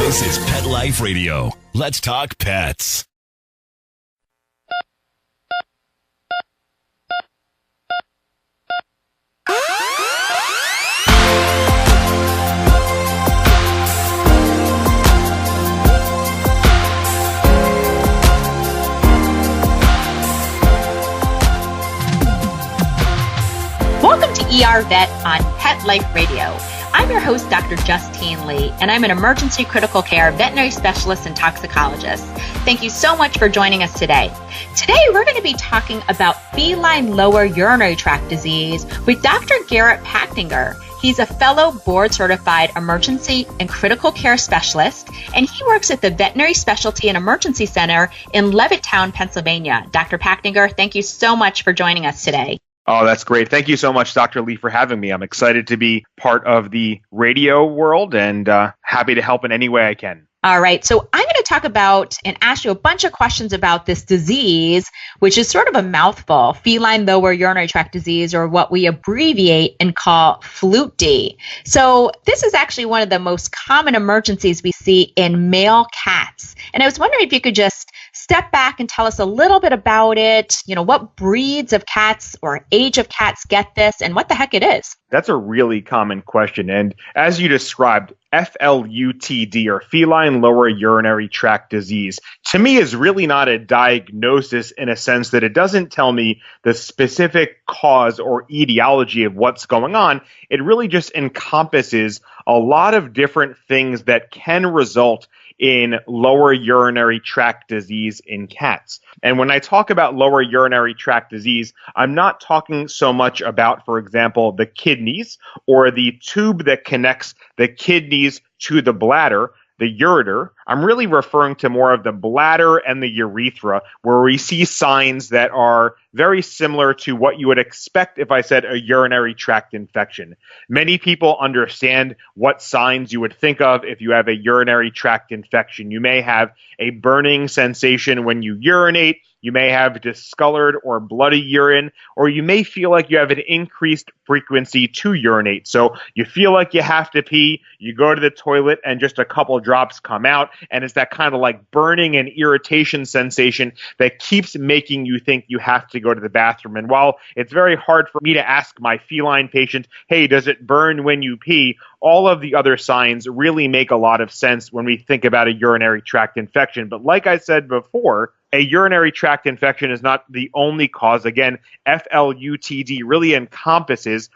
This is Pet Life Radio. Let's talk pets. Welcome to ER Vet on Pet Life Radio. I'm your host, Dr. Justine Lee, and I'm an emergency critical care veterinary specialist and toxicologist. Thank you so much for joining us today. Today, we're going to be talking about feline lower urinary tract disease with Dr. Garret Pachtinger. He's a fellow board-certified emergency and critical care specialist, and he works at the Veterinary Specialty and Emergency Center in Levittown, Pennsylvania. Dr. Pachtinger, thank you so much for joining us today. Oh, that's great. Thank you so much, Dr. Lee, for having me. I'm excited to be part of the radio world and happy to help in any way I can. All right. So I'm going to talk about and ask you a bunch of questions about this disease, which is sort of a mouthful, feline lower urinary tract disease, or what we abbreviate and call FLUTD. So this is actually one of the most common emergencies we see in male cats. And I was wondering if you could just step back and tell us a little bit about it, what breeds of cats or age of cats get this and what the heck it is. That's a really common question. And as you described, FLUTD, or feline lower urinary tract disease, to me is really not a diagnosis in a sense that it doesn't tell me the specific cause or etiology of what's going on. It really just encompasses a lot of different things that can result in lower urinary tract disease in cats. And when I talk about lower urinary tract disease, I'm not talking so much about, for example, the kidneys or the tube that connects the kidneys to the bladder, the ureter. I'm really referring to more of the bladder and the urethra, where we see signs that are very similar to what you would expect if I said a urinary tract infection. Many people understand what signs you would think of if you have a urinary tract infection. You may have a burning sensation when you urinate. You may have discolored or bloody urine, or you may feel like you have an increased frequency to urinate. So you feel like you have to pee, you go to the toilet, and just a couple drops come out, and it's that kind of like burning and irritation sensation that keeps making you think you have to go to the bathroom. And while it's very hard for me to ask my feline patient, hey, does it burn when you pee? All of the other signs really make a lot of sense when we think about a urinary tract infection. But like I said before, a urinary tract infection is not the only cause. Again, FLUTD really encompasses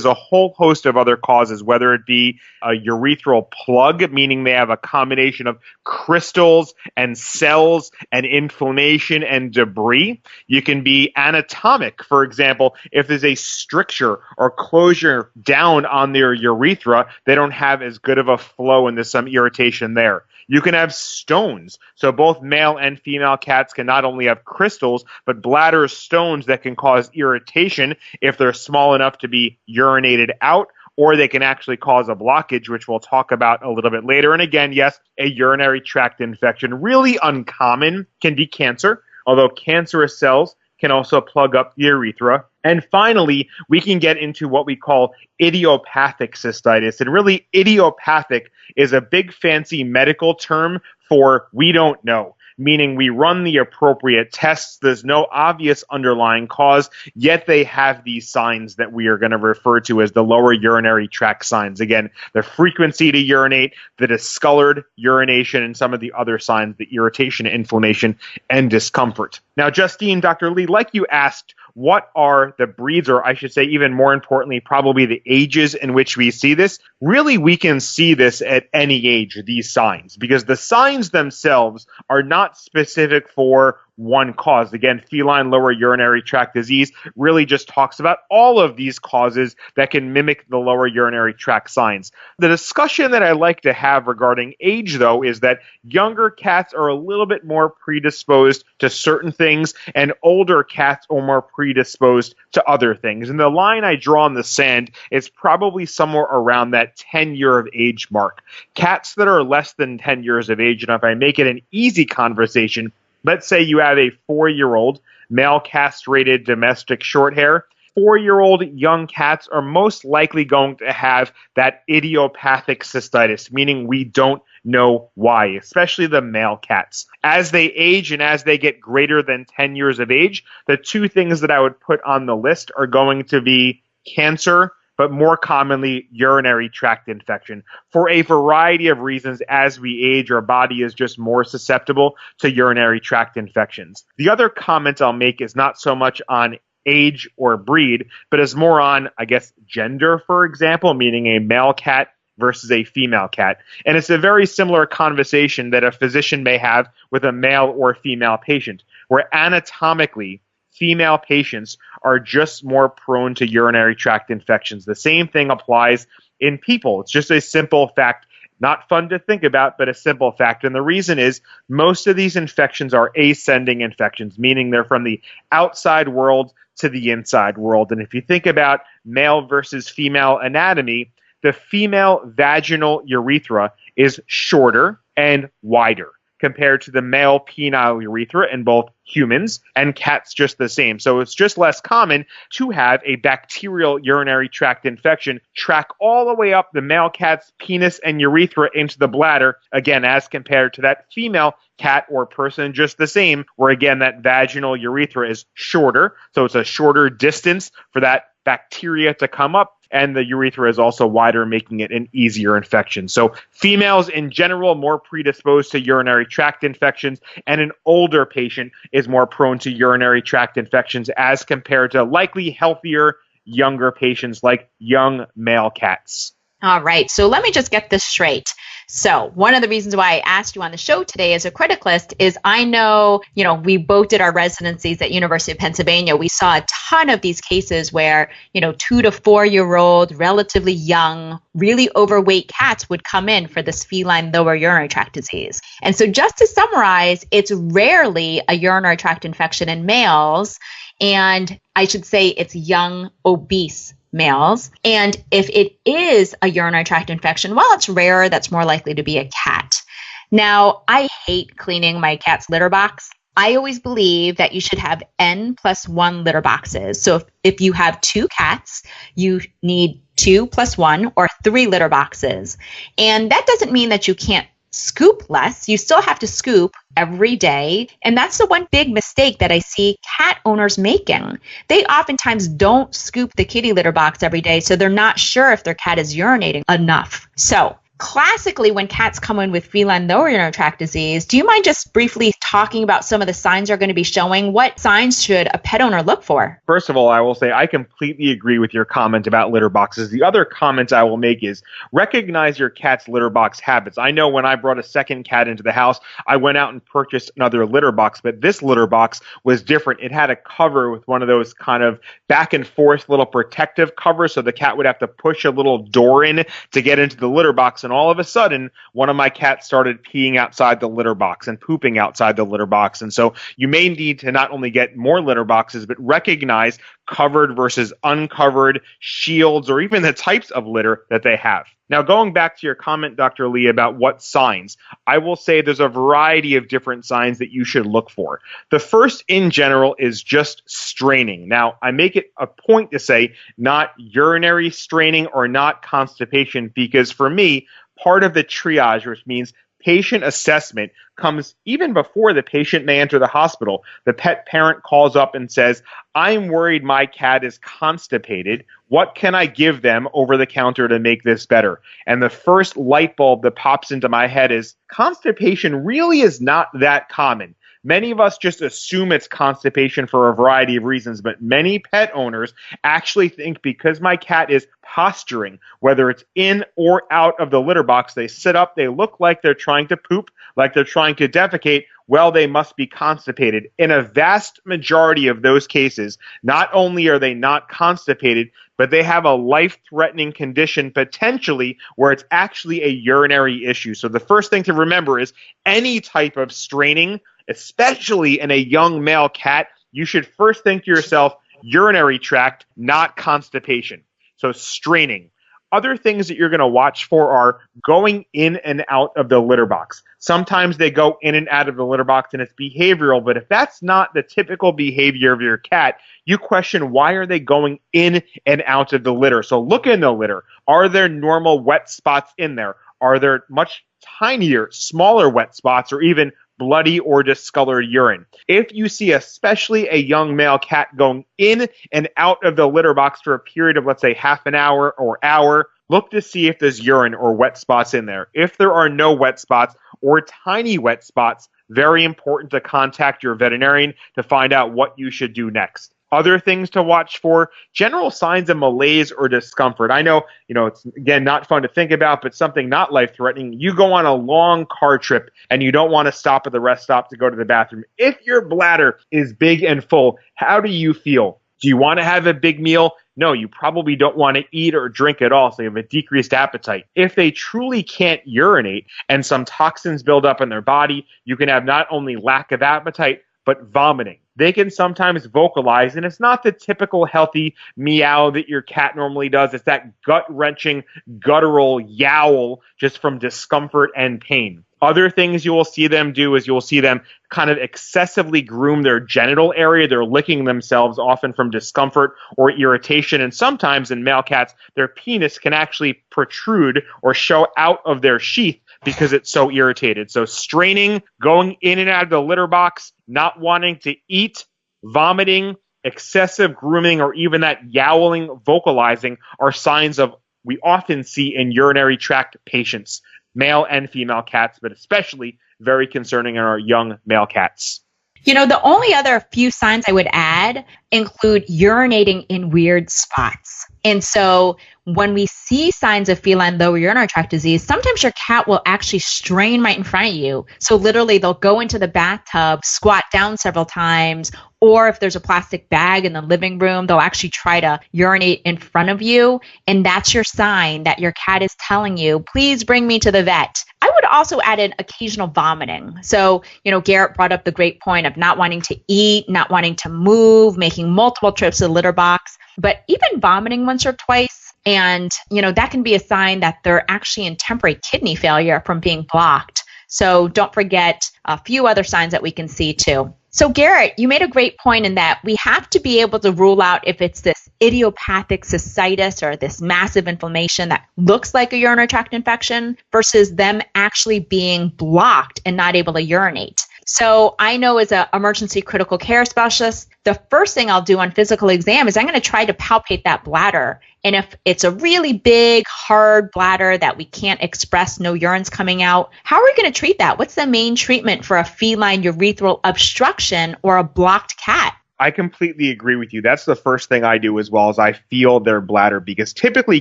a whole host of other causes, whether it be a urethral plug, meaning they have a combination of crystals and cells and inflammation and debris. You can be anatomic. For example, if there's a stricture or closure down on their urethra, they don't have as good of a flow and there's some irritation there. You can have stones. So both male and female cats can not only have crystals, but bladder stones that can cause irritation if they're small enough to be urinated out, or they can actually cause a blockage, which we'll talk about a little bit later. And again, yes, a urinary tract infection, really uncommon, can be cancer, although cancerous cells can also plug up the urethra. And finally, we can get into what we call idiopathic cystitis. And really, idiopathic is a big fancy medical term for we don't know, meaning we run the appropriate tests. There's no obvious underlying cause, yet they have these signs that we are going to refer to as the lower urinary tract signs. Again, the frequency to urinate, the discolored urination, and some of the other signs, the irritation, inflammation, and discomfort. Now, Justine, Dr. Lee, like you asked, what are the breeds, or I should say even more importantly, probably the ages in which we see this? Really, we can see this at any age, these signs, because the signs themselves are not specific for one cause. Again, feline lower urinary tract disease really just talks about all of these causes that can mimic the lower urinary tract signs. The discussion that I like to have regarding age, though, is that younger cats are a little bit more predisposed to certain things, and older cats are more predisposed to other things. And the line I draw in the sand is probably somewhere around that 10-year of age mark. Cats that are less than 10 years of age, and if I make it an easy conversation, let's say you have a 4-year-old male castrated domestic short hair. 4-year-old young cats are most likely going to have that idiopathic cystitis, meaning we don't know why, especially the male cats. As they age and as they get greater than 10 years of age, the two things that I would put on the list are going to be cancer, but more commonly urinary tract infection. For a variety of reasons, as we age, our body is just more susceptible to urinary tract infections. The other comment I'll make is not so much on age or breed, but is more on, I guess, gender, for example, meaning a male cat versus a female cat. And it's a very similar conversation that a physician may have with a male or female patient, where anatomically, female patients are just more prone to urinary tract infections. The same thing applies in people. It's just a simple fact, not fun to think about, but a simple fact. And the reason is most of these infections are ascending infections, meaning they're from the outside world to the inside world. And if you think about male versus female anatomy, the female vaginal urethra is shorter and wider compared to the male penile urethra in both humans and cats, just the same. So it's just less common to have a bacterial urinary tract infection track all the way up the male cat's penis and urethra into the bladder, again, as compared to that female cat or person, just the same, where again, that vaginal urethra is shorter. So it's a shorter distance for that bacteria to come up, and the urethra is also wider, making it an easier infection. So females in general more predisposed to urinary tract infections, and an older patient is more prone to urinary tract infections as compared to likely healthier, younger patients like young male cats. All right. So let me just get this straight. So one of the reasons why I asked you on the show today as a criticalist is I know, we both did our residencies at University of Pennsylvania. We saw a ton of these cases where, 2 to 4-year-old, relatively young, really overweight cats would come in for this feline lower urinary tract disease. And so just to summarize, it's rarely a urinary tract infection in males. And I should say it's young, obese males. And if it is a urinary tract infection, well, it's rarer, that's more likely to be a cat. Now, I hate cleaning my cat's litter box. I always believe that you should have N+1 litter boxes. So if you have 2 cats, you need 2 + 1 or 3 litter boxes. And that doesn't mean that you can't scoop less. You still have to scoop every day. And that's the one big mistake that I see cat owners making. They oftentimes don't scoop the kitty litter box every day, so they're not sure if their cat is urinating enough. So classically, when cats come in with feline lower urinary tract disease, do you mind just briefly talking about some of the signs they're going to be showing? What signs should a pet owner look for? First of all, I will say I completely agree with your comment about litter boxes. The other comment I will make is recognize your cat's litter box habits. I know when I brought a second cat into the house, I went out and purchased another litter box, but this litter box was different. It had a cover with one of those kind of back and forth little protective covers, so the cat would have to push a little door in to get into the litter box. And all of a sudden, one of my cats started peeing outside the litter box and pooping outside the litter box. And so you may need to not only get more litter boxes, but recognize covered versus uncovered shields, or even the types of litter that they have. Now, going back to your comment, Dr. Lee, about what signs, I will say there's a variety of different signs that you should look for. The first in general is just straining. Now, I make it a point to say not urinary straining or not constipation, because for me, part of the triage, which means patient assessment, comes even before the patient may enter the hospital. The pet parent calls up and says, I'm worried my cat is constipated. What can I give them over the counter to make this better? And the first light bulb that pops into my head is constipation really is not that common. Many of us just assume it's constipation for a variety of reasons, but many pet owners actually think because my cat is posturing, whether it's in or out of the litter box, they sit up, they look like they're trying to poop, like they're trying to defecate, well, they must be constipated. In a vast majority of those cases, not only are they not constipated, but they have a life-threatening condition potentially where it's actually a urinary issue. So the first thing to remember is any type of straining, especially in a young male cat, you should first think to yourself, urinary tract, not constipation. So straining. Other things that you're going to watch for are going in and out of the litter box. Sometimes they go in and out of the litter box and it's behavioral, but if that's not the typical behavior of your cat, you question why are they going in and out of the litter. So look in the litter. Are there normal wet spots in there? Are there much tinier, smaller wet spots or even bloody or discolored urine? If you see especially a young male cat going in and out of the litter box for a period of, let's say, half an hour or hour, look to see if there's urine or wet spots in there. If there are no wet spots or tiny wet spots, very important to contact your veterinarian to find out what you should do next. Other things to watch for, general signs of malaise or discomfort. I know, it's, again, not fun to think about, but something not life-threatening. You go on a long car trip and you don't want to stop at the rest stop to go to the bathroom. If your bladder is big and full, how do you feel? Do you want to have a big meal? No, you probably don't want to eat or drink at all, so you have a decreased appetite. If they truly can't urinate and some toxins build up in their body, you can have not only lack of appetite, but vomiting. They can sometimes vocalize, and it's not the typical healthy meow that your cat normally does. It's that gut-wrenching, guttural yowl just from discomfort and pain. Other things you will see them do is you'll see them kind of excessively groom their genital area. They're licking themselves often from discomfort or irritation. And sometimes in male cats, their penis can actually protrude or show out of their sheath because it's so irritated. So straining, going in and out of the litter box, not wanting to eat, vomiting, excessive grooming, or even that yowling, vocalizing are signs of we often see in urinary tract patients, male and female cats, but especially very concerning in our young male cats. The only other few signs I would add include urinating in weird spots. And so when we see signs of feline lower urinary tract disease, sometimes your cat will actually strain right in front of you. So literally they'll go into the bathtub, squat down several times, or if there's a plastic bag in the living room, they'll actually try to urinate in front of you. And that's your sign that your cat is telling you, please bring me to the vet. I would also add in occasional vomiting. So, Garret brought up the great point of not wanting to eat, not wanting to move, making multiple trips to the litter box, but even vomiting once or twice. And, that can be a sign that they're actually in temporary kidney failure from being blocked. So don't forget a few other signs that we can see too. So Garret, you made a great point in that we have to be able to rule out if it's this idiopathic cystitis or this massive inflammation that looks like a urinary tract infection versus them actually being blocked and not able to urinate. So I know as an emergency critical care specialist, the first thing I'll do on physical exam is I'm going to try to palpate that bladder. And if it's a really big, hard bladder that we can't express, no urine's coming out, how are we going to treat that? What's the main treatment for a feline urethral obstruction or a blocked cat? I completely agree with you. That's the first thing I do as well as I feel their bladder, because typically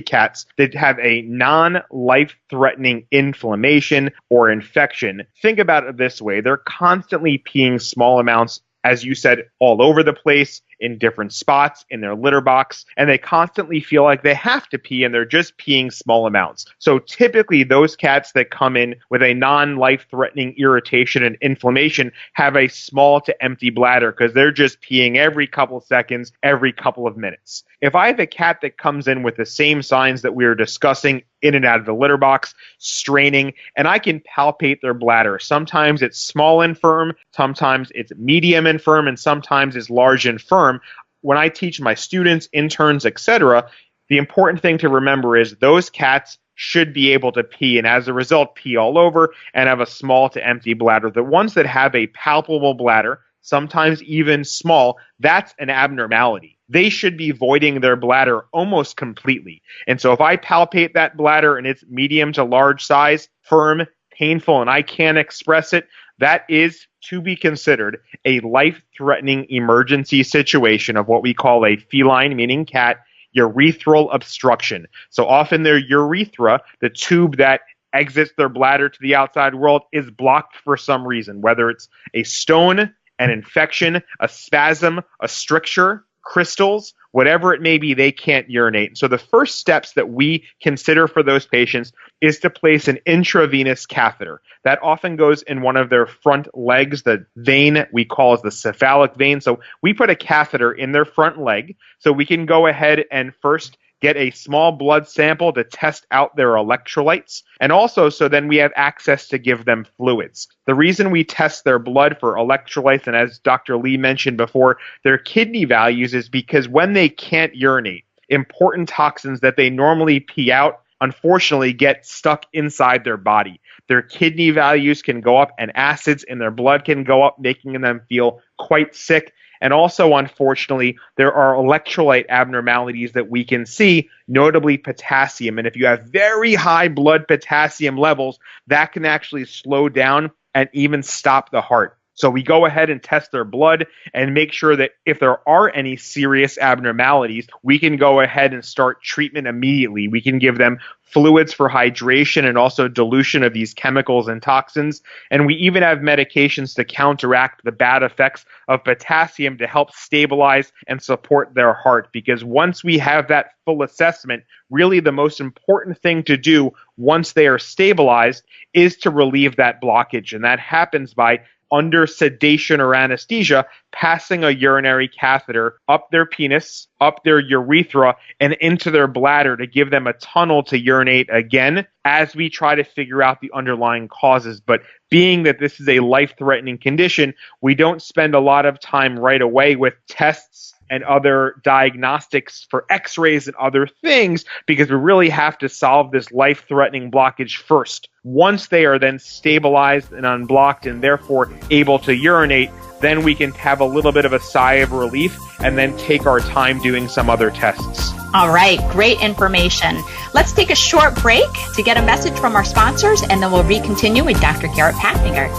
cats that have a non-life-threatening inflammation or infection, think about it this way. They're constantly peeing small amounts, as you said, all over the place, in different spots in their litter box, and they constantly feel like they have to pee and they're just peeing small amounts. So typically those cats that come in with a non-life-threatening irritation and inflammation have a small to empty bladder because they're just peeing every couple seconds, every couple of minutes. If I have a cat that comes in with the same signs that we were discussing, in and out of the litter box, straining, and I can palpate their bladder. Sometimes it's small and firm, sometimes it's medium and firm, and sometimes it's large and firm. When I teach my students, interns, etc., the important thing to remember is those cats should be able to pee, and as a result, pee all over and have a small to empty bladder. The ones that have a palpable bladder, sometimes even small, that's an abnormality. They should be voiding their bladder almost completely. And so if I palpate that bladder and it's medium to large size, firm, painful, and I can't express it, that is to be considered a life-threatening emergency situation of what we call a feline, meaning cat, urethral obstruction. So often their urethra, the tube that exits their bladder to the outside world, is blocked for some reason, whether it's a stone, an infection, a spasm, a stricture, crystals, whatever it may be, they can't urinate. So the first steps that we consider for those patients is to place an intravenous catheter. That often goes in one of their front legs, the vein we call as the cephalic vein. So we put a catheter in their front leg so we can go ahead and first get a small blood sample to test out their electrolytes, and also so then we have access to give them fluids. The reason we test their blood for electrolytes, and as Dr. Lee mentioned before, their kidney values, is because when they can't urinate, important toxins that they normally pee out unfortunately get stuck inside their body. Their kidney values can go up and acids in their blood can go up, making them feel quite sick. And also, unfortunately, there are electrolyte abnormalities that we can see, notably potassium. And if you have very high blood potassium levels, that can actually slow down and even stop the heart. So we go ahead and test their blood and make sure that if there are any serious abnormalities, we can go ahead and start treatment immediately. We can give them fluids for hydration and also dilution of these chemicals and toxins. And we even have medications to counteract the bad effects of potassium to help stabilize and support their heart. Because once we have that full assessment, really the most important thing to do once they are stabilized is to relieve that blockage. And that happens by, under sedation or anesthesia, passing a urinary catheter up their penis, up their urethra, and into their bladder to give them a tunnel to urinate again as we try to figure out the underlying causes. But being that this is a life-threatening condition, we don't spend a lot of time right away with tests and other diagnostics for x-rays and other things, because we really have to solve this life-threatening blockage first. Once they are then stabilized and unblocked and therefore able to urinate, then we can have a little bit of a sigh of relief and then take our time doing some other tests. All right, great information. Let's take a short break to get a message from our sponsors, and then we'll recontinue with Dr. Garret Pachtinger.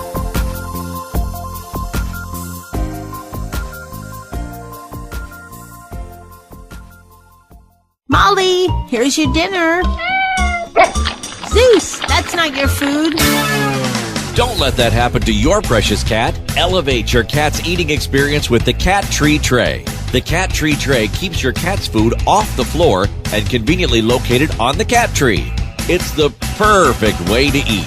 Molly, here's your dinner. Zeus, that's not your food. Don't let that happen to your precious cat. Elevate your cat's eating experience with the Cat Tree Tray. The Cat Tree Tray keeps your cat's food off the floor and conveniently located on the cat tree. It's the perfect way to eat.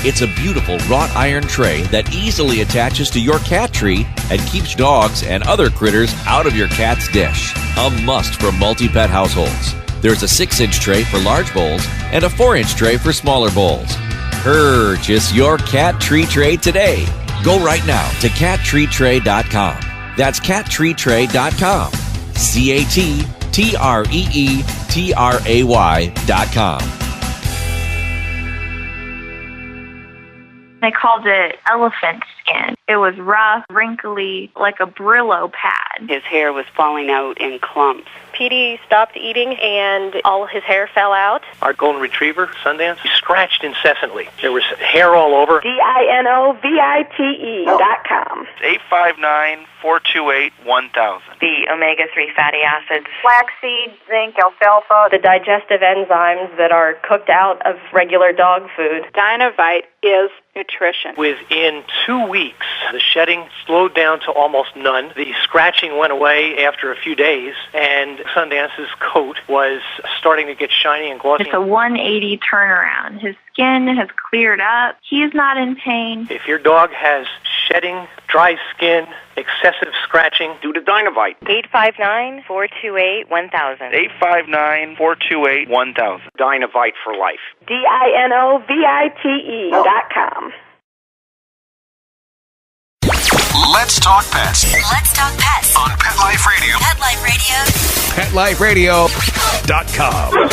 It's a beautiful wrought iron tray that easily attaches to your cat tree and keeps dogs and other critters out of your cat's dish. A must for multi-pet households. There's a 6-inch tray for large bowls and a 4-inch tray for smaller bowls. Purchase your Cat Tree Tray today. Go right now to cattreetray.com. That's cattreetray.com. cattreetray.com. They called it elephant skin. It was rough, wrinkly, like a Brillo pad. His hair was falling out in clumps. Petey stopped eating and all his hair fell out. Our golden retriever, Sundance, scratched incessantly. There was hair all over. DINOVITE.com. 859-428-1000. The omega-3 fatty acids. Flaxseed, zinc, alfalfa. The digestive enzymes that are cooked out of regular dog food. Dynovite is nutrition. Within 2 weeks, the shedding slowed down to almost none. The scratching went away after a few days, and Sundance's coat was starting to get shiny and glossy. It's a 180 turnaround. His skin has cleared up. He's not in pain. If your dog has shedding, dry skin, excessive scratching, do the Dynovite. 859-428-1000. 859-428-1000. Dynovite for life. DINOVITE.com. Let's talk pets. Let's talk pets On Pet Life Radio. Pet Life Radio. PetLifeRadio.com.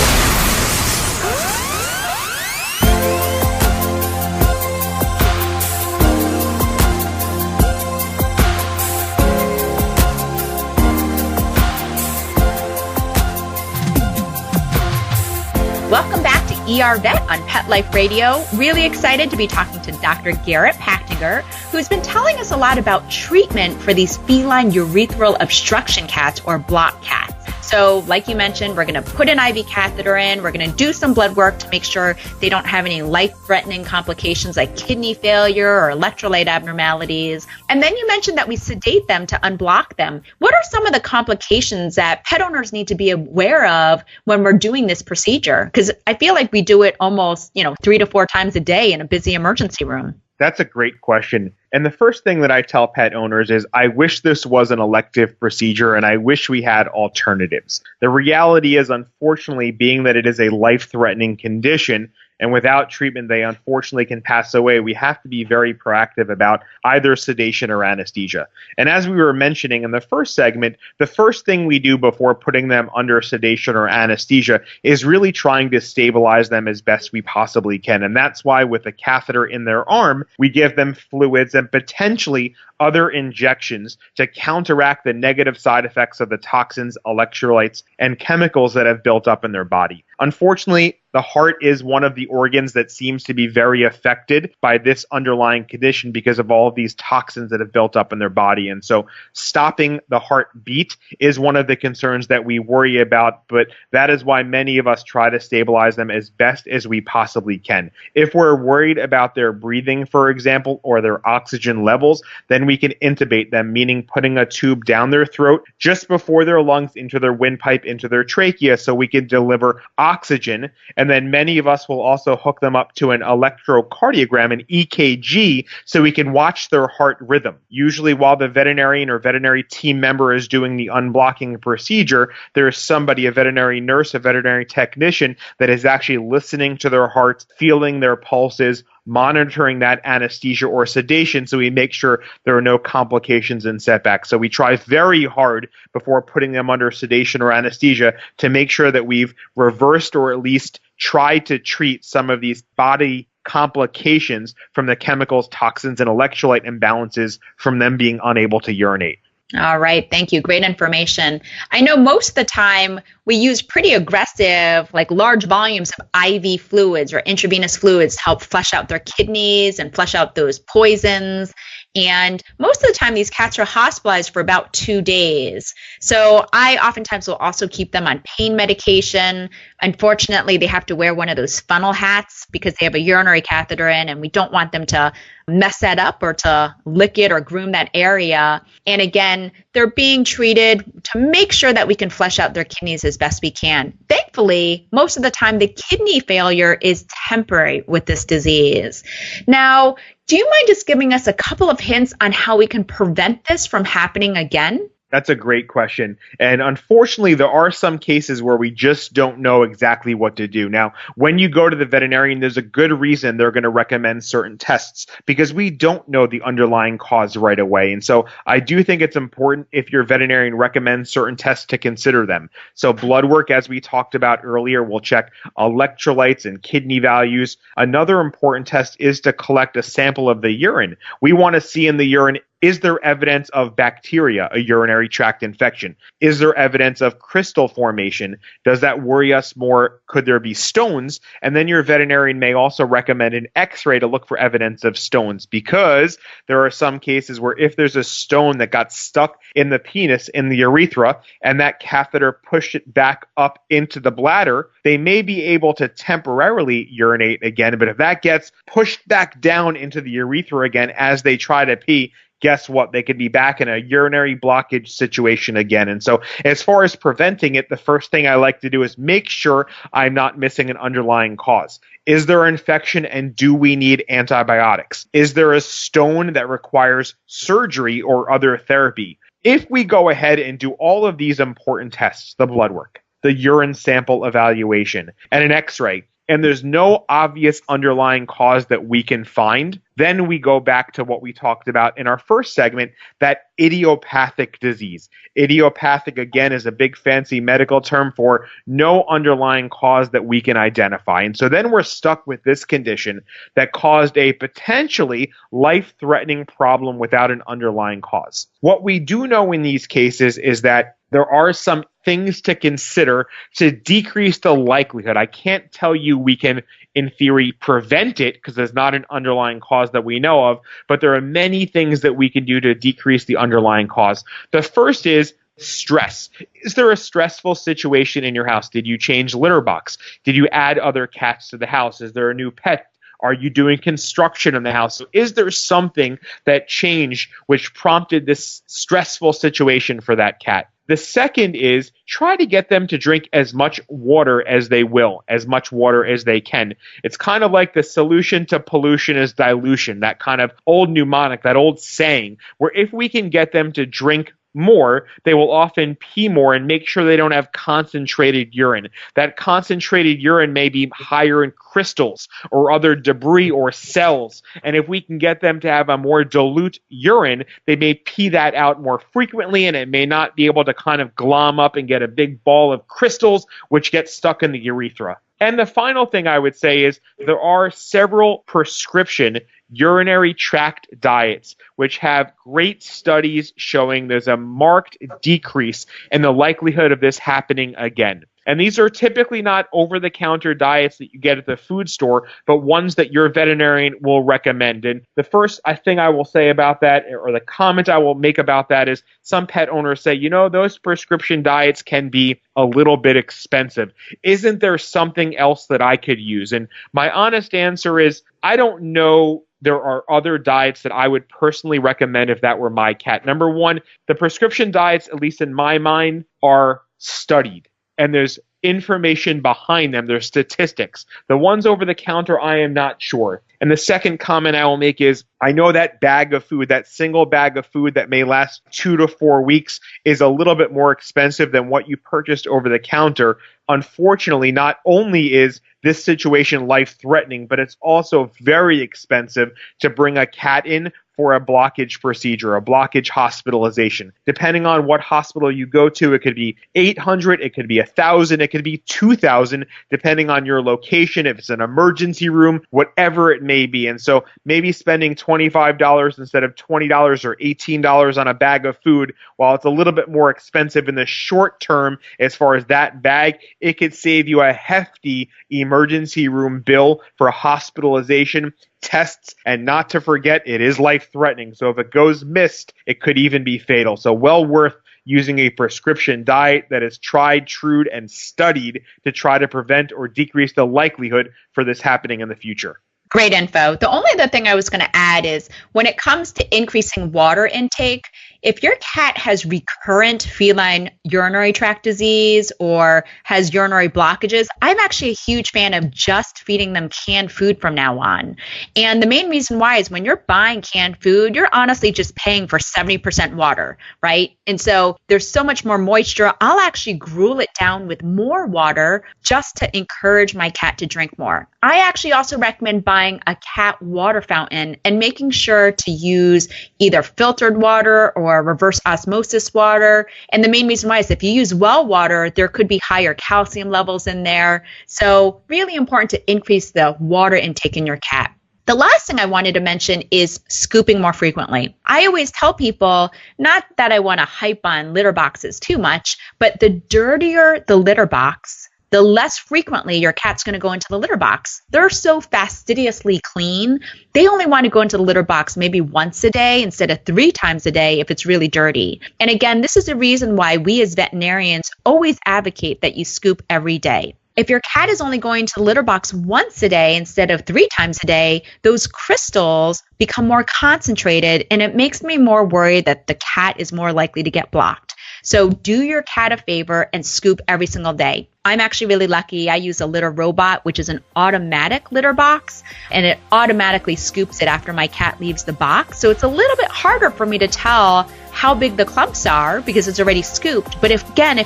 Welcome back to ER Vet on Pet Life Radio. Really excited to be talking to Dr. Garret Pachtinger, who's been telling us a lot about treatment for these feline urethral obstruction cats or block cats. So like you mentioned, we're going to put an IV catheter in. We're going to do some blood work to make sure they don't have any life-threatening complications like kidney failure or electrolyte abnormalities. And then you mentioned that we sedate them to unblock them. What are some of the complications that pet owners need to be aware of when we're doing this procedure? Because I feel like we do it almost, 3 to 4 times a day in a busy emergency room. That's a great question. And the first thing that I tell pet owners is I wish this was an elective procedure and I wish we had alternatives. The reality is, unfortunately, being that it is a life-threatening condition, and without treatment, they unfortunately can pass away, we have to be very proactive about either sedation or anesthesia. And as we were mentioning in the first segment, the first thing we do before putting them under sedation or anesthesia is really trying to stabilize them as best we possibly can. And that's why with a catheter in their arm, we give them fluids and potentially other injections to counteract the negative side effects of the toxins, electrolytes, and chemicals that have built up in their body. Unfortunately, the heart is one of the organs that seems to be very affected by this underlying condition because of all of these toxins that have built up in their body. And so stopping the heartbeat is one of the concerns that we worry about, but that is why many of us try to stabilize them as best as we possibly can. If we're worried about their breathing, for example, or their oxygen levels, then we can intubate them, meaning putting a tube down their throat just before their lungs into their windpipe, into their trachea, so we can deliver oxygen. And then many of us will also hook them up to an electrocardiogram, an EKG, so we can watch their heart rhythm. Usually while the veterinarian or veterinary team member is doing the unblocking procedure, there is somebody, a veterinary nurse, a veterinary technician, that is actually listening to their hearts, feeling their pulses, monitoring that anesthesia or sedation, so we make sure there are no complications and setbacks. So we try very hard before putting them under sedation or anesthesia to make sure that we've reversed or at least tried to treat some of these body complications from the chemicals, toxins, and electrolyte imbalances from them being unable to urinate. All right. Thank you. Great information. I know most of the time we use pretty aggressive, like large volumes of IV fluids or intravenous fluids to help flush out their kidneys and flush out those poisons. And most of the time, these cats are hospitalized for about 2 days. So I oftentimes will also keep them on pain medication. Unfortunately, they have to wear one of those funnel hats because they have a urinary catheter in, and we don't want them to mess that up or to lick it or groom that area. And again, they're being treated to make sure that we can flush out their kidneys as best we can. Thankfully, most of the time, the kidney failure is temporary with this disease. Now, do you mind just giving us a couple of hints on how we can prevent this from happening again? That's a great question. And unfortunately, there are some cases where we just don't know exactly what to do. Now, when you go to the veterinarian, there's a good reason they're going to recommend certain tests because we don't know the underlying cause right away. And so I do think it's important if your veterinarian recommends certain tests to consider them. So blood work, as we talked about earlier, will check electrolytes and kidney values. Another important test is to collect a sample of the urine. We want to see in the urine, is there evidence of bacteria, a urinary tract infection? Is there evidence of crystal formation? Does that worry us more? Could there be stones? And then your veterinarian may also recommend an X-ray to look for evidence of stones, because there are some cases where if there's a stone that got stuck in the penis, in the urethra, and that catheter pushed it back up into the bladder, they may be able to temporarily urinate again. But if that gets pushed back down into the urethra again as they try to pee, guess what? They could be back in a urinary blockage situation again. And so as far as preventing it, the first thing I like to do is make sure I'm not missing an underlying cause. Is there an infection and do we need antibiotics? Is there a stone that requires surgery or other therapy? If we go ahead and do all of these important tests, the blood work, the urine sample evaluation, and an X-ray, and there's no obvious underlying cause that we can find, then we go back to what we talked about in our first segment, that idiopathic disease. Idiopathic, again, is a big fancy medical term for no underlying cause that we can identify. And so then we're stuck with this condition that caused a potentially life-threatening problem without an underlying cause. What we do know in these cases is that there are some things to consider to decrease the likelihood. I can't tell you we can, in theory, prevent it because there's not an underlying cause that we know of, but there are many things that we can do to decrease the underlying cause. The first is stress. Is there a stressful situation in your house? Did you change litter box? Did you add other cats to the house? Is there a new pet? Are you doing construction in the house? So is there something that changed which prompted this stressful situation for that cat? The second is try to get them to drink as much water as they will, as much water as they can. It's kind of like the solution to pollution is dilution, that kind of old mnemonic, that old saying, where if we can get them to drink more, they will often pee more and make sure they don't have concentrated urine. That concentrated urine may be higher in crystals or other debris or cells. And if we can get them to have a more dilute urine, they may pee that out more frequently, and it may not be able to kind of glom up and get a big ball of crystals, which gets stuck in the urethra. And the final thing I would say is there are several prescription urinary tract diets which have great studies showing there's a marked decrease in the likelihood of this happening again. And these are typically not over-the-counter diets that you get at the food store, but ones that your veterinarian will recommend. And the first thing I will say about that, or the comment I will make about that, is some pet owners say, those prescription diets can be a little bit expensive. Isn't there something else that I could use? And my honest answer is, I don't know. There are other diets that I would personally recommend if that were my cat. Number one, the prescription diets, at least in my mind, are studied. And there's information behind them. There's statistics. The ones over the counter, I am not sure. And the second comment I will make is, I know that bag of food, that single bag of food that may last 2 to 4 weeks, is a little bit more expensive than what you purchased over the counter. Unfortunately, not only is this situation life-threatening, but it's also very expensive to bring a cat in for a blockage procedure, a blockage hospitalization. Depending on what hospital you go to, it could be $800, it could be $1,000, it could be $2,000, depending on your location, if it's an emergency room, whatever it may be. And so maybe spending $25 instead of $20 or $18 on a bag of food, while it's a little bit more expensive in the short term as far as that bag, it could save you a hefty emergency room bill for hospitalization, tests, and not to forget, it is life-threatening. So if it goes missed, it could even be fatal. So well worth using a prescription diet that is tried, true, and studied to try to prevent or decrease the likelihood for this happening in the future. Great info. The only other thing I was going to add is when it comes to increasing water intake, if your cat has recurrent feline urinary tract disease or has urinary blockages, I'm actually a huge fan of just feeding them canned food from now on. And the main reason why is when you're buying canned food, you're honestly just paying for 70% water, right? And so there's so much more moisture. I'll actually gruel it down with more water just to encourage my cat to drink more. I actually also recommend buying a cat water fountain and making sure to use either filtered water or reverse osmosis water. And the main reason why is if you use well water, there could be higher calcium levels in there. So really important to increase the water intake in your cat. The last thing I wanted to mention is scooping more frequently. I always tell people, not that I want to hype on litter boxes too much, but the dirtier the litter box, the less frequently your cat's going to go into the litter box. They're so fastidiously clean, they only want to go into the litter box maybe once a day instead of 3 times a day if it's really dirty. And again, this is the reason why we as veterinarians always advocate that you scoop every day. If your cat is only going to the litter box once a day instead of 3 times a day, those crystals become more concentrated, and it makes me more worried that the cat is more likely to get blocked. So do your cat a favor and scoop every single day. I'm actually really lucky. I use a litter robot, which is an automatic litter box, and it automatically scoops it after my cat leaves the box. So it's a little bit harder for me to tell how big the clumps are because it's already scooped. But if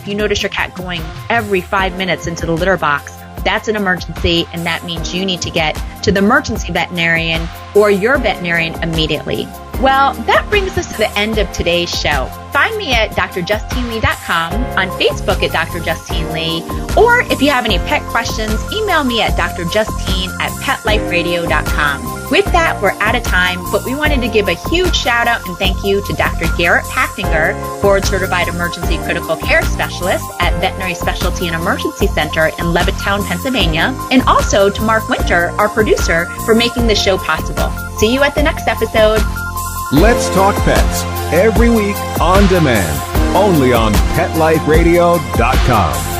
you notice your cat going every 5 minutes into the litter box, that's an emergency, and that means you need to get to the emergency veterinarian or your veterinarian immediately. Well, that brings us to the end of today's show. Find me at drjustinelee.com, on Facebook at Dr. Justine Lee, or if you have any pet questions, email me at drjustine@petliferadio.com. With that, we're out of time, but we wanted to give a huge shout out and thank you to Dr. Garret Pachtinger, Board Certified Emergency Critical Care Specialist at Veterinary Specialty and Emergency Center in Levittown, Pennsylvania, and also to Mark Winter, our producer, for making the show possible. See you at the next episode. Let's Talk Pets, every week on demand, only on PetLifeRadio.com.